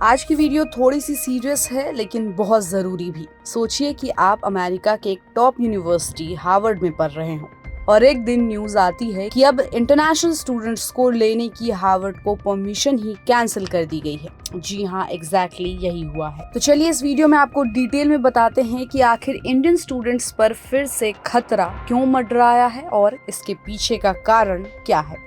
आज की वीडियो थोड़ी सी सीरियस है लेकिन बहुत जरूरी भी। सोचिए कि आप अमेरिका के एक टॉप यूनिवर्सिटी हार्वर्ड में पढ़ रहे हो और एक दिन न्यूज आती है कि अब इंटरनेशनल स्टूडेंट्स को लेने की हार्वर्ड को परमिशन ही कैंसिल कर दी गई है। जी हाँ, एग्जैक्टली यही हुआ है। तो चलिए इस वीडियो में आपको डिटेल में बताते हैं कि आखिर इंडियन स्टूडेंट्स पर फिर से खतरा क्यों मंडराया है और इसके पीछे का कारण क्या है।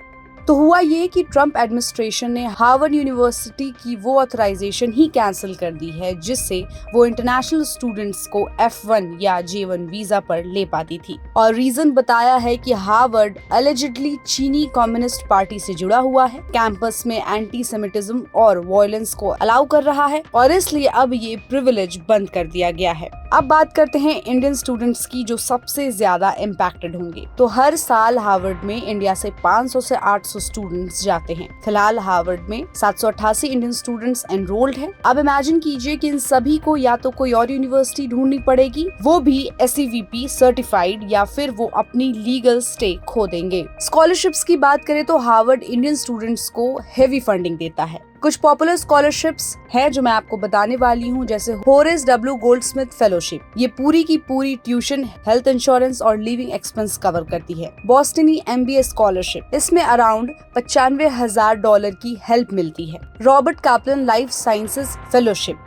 तो हुआ ये कि ट्रम्प एडमिनिस्ट्रेशन ने हार्वर्ड यूनिवर्सिटी की वो ऑथराइजेशन ही कैंसिल कर दी है जिससे वो इंटरनेशनल स्टूडेंट्स को F1 या J1 वीजा पर ले पाती थी। और रीजन बताया है कि हार्वर्ड एलिजिडली चीनी कम्युनिस्ट पार्टी से जुड़ा हुआ है, कैंपस में एंटी सेमिटिज्म और वायलेंस को अलाउ कर रहा है और इसलिए अब ये प्रिविलेज बंद कर दिया गया है। अब बात करते हैं इंडियन स्टूडेंट्स की जो सबसे ज्यादा इम्पैक्टेड होंगे। तो हर साल हार्वर्ड में इंडिया से 500 से 800 स्टूडेंट्स जाते हैं। फिलहाल हार्वर्ड में 788 इंडियन स्टूडेंट्स एनरोल्ड हैं। अब इमेजिन कीजिए कि इन सभी को या तो कोई और यूनिवर्सिटी ढूंढनी पड़ेगी, वो भी SEVP सर्टिफाइड, या फिर वो अपनी लीगल स्टे खो देंगे। स्कॉलरशिप्स की बात करें तो हार्वर्ड इंडियन स्टूडेंट्स को हेवी फंडिंग देता है। कुछ पॉपुलर स्कॉलरशिप्स हैं जो मैं आपको बताने वाली हूँ, जैसे होरेस W गोल्डस्मिथ फेलोशिप। ये पूरी की पूरी ट्यूशन, हेल्थ इंश्योरेंस और लिविंग एक्सपेंस कवर करती है। बोस्टनी MBA स्कॉलरशिप, इसमें अराउंड $95,000 की हेल्प मिलती है। रॉबर्ट कैपलन लाइफ साइंसेज फेलोशिप,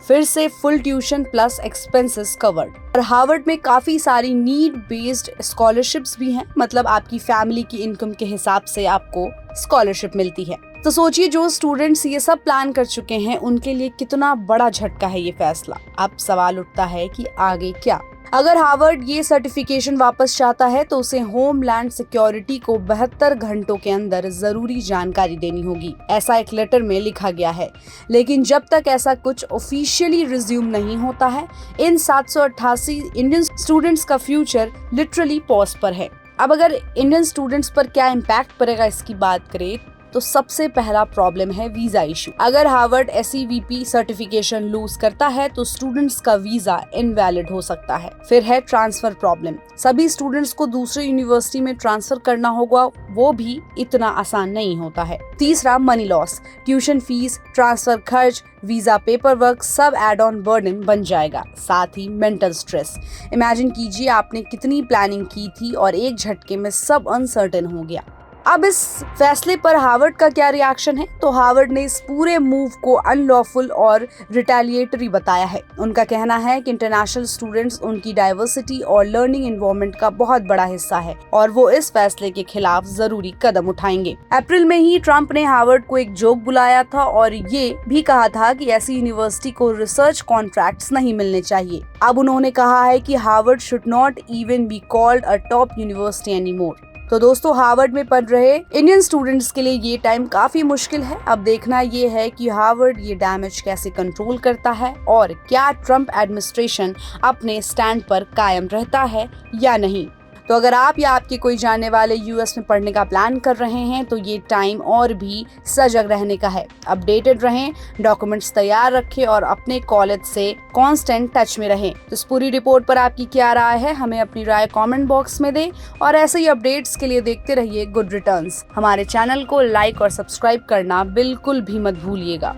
फिर से full tuition plus expenses covered. और हार्वर्ड में काफी सारी नीड बेस्ड स्कॉलरशिप्स भी हैं, मतलब आपकी फैमिली की इनकम के हिसाब से आपको स्कॉलरशिप मिलती है। तो सोचिए जो स्टूडेंट्स ये सब प्लान कर चुके हैं उनके लिए कितना बड़ा झटका है ये फैसला। अब सवाल उठता है कि आगे क्या। अगर हार्वर्ड ये सर्टिफिकेशन वापस चाहता है तो उसे होमलैंड सिक्योरिटी को 72 घंटों के अंदर जरूरी जानकारी देनी होगी, ऐसा एक लेटर में लिखा गया है। लेकिन जब तक ऐसा कुछ ऑफिशियली रिज्यूम नहीं होता है, इन 788 इंडियन स्टूडेंट्स का फ्यूचर लिटरली पॉज पर है। अब अगर इंडियन स्टूडेंट्स पर क्या इम्पैक्ट पड़ेगा इसकी बात करें तो सबसे पहला प्रॉब्लम है वीजा इशू। अगर हार्वर्ड SEVP सर्टिफिकेशन लूज करता है तो स्टूडेंट्स का वीजा इनवैलिड हो सकता है। फिर है ट्रांसफर प्रॉब्लम। सभी स्टूडेंट्स को दूसरे यूनिवर्सिटी में ट्रांसफर करना होगा, वो भी इतना आसान नहीं होता है। तीसरा money loss, tuition fees, transfer खर्च, वीजा पेपर वर्क सब एड ऑन बर्डन बन जाएगा। साथ ही मेंटल स्ट्रेस। इमेजिन कीजिए आपने कितनी प्लानिंग की थी और एक झटके में सब अनसर्टेन हो गया। अब इस फैसले पर हार्वर्ड का क्या रिएक्शन है? तो हार्वर्ड ने इस पूरे मूव को अनलॉफुल और रिटेलिएटरी बताया है। उनका कहना है कि इंटरनेशनल स्टूडेंट्स उनकी डाइवर्सिटी और लर्निंग एनवायरनमेंट का बहुत बड़ा हिस्सा है और वो इस फैसले के खिलाफ जरूरी कदम उठाएंगे। अप्रैल में ही ट्रम्प ने हार्वर्ड को एक जोक बुलाया था और ये भी कहा था कि ऐसी यूनिवर्सिटी को रिसर्च कॉन्ट्रैक्ट्स नहीं मिलने चाहिए। अब उन्होंने कहा है कि Harvard should not even be called a top university anymore. तो दोस्तों, हार्वर्ड में पढ़ रहे इंडियन स्टूडेंट्स के लिए ये टाइम काफी मुश्किल है। अब देखना ये है कि हार्वर्ड ये डैमेज कैसे कंट्रोल करता है और क्या ट्रम्प एडमिनिस्ट्रेशन अपने स्टैंड पर कायम रहता है या नहीं। तो अगर आप या आपके कोई जानने वाले US में पढ़ने का प्लान कर रहे हैं तो ये टाइम और भी सजग रहने का है। अपडेटेड रहें, डॉक्यूमेंट्स तैयार रखें और अपने कॉलेज से कांस्टेंट टच में रहें। तो इस पूरी रिपोर्ट पर आपकी क्या राय है, हमें अपनी राय कमेंट बॉक्स में दें और ऐसे ही अपडेट्स के लिए देखते रहिए गुड रिटर्न्स। हमारे चैनल को लाइक और सब्सक्राइब करना बिल्कुल भी मत भूलिएगा।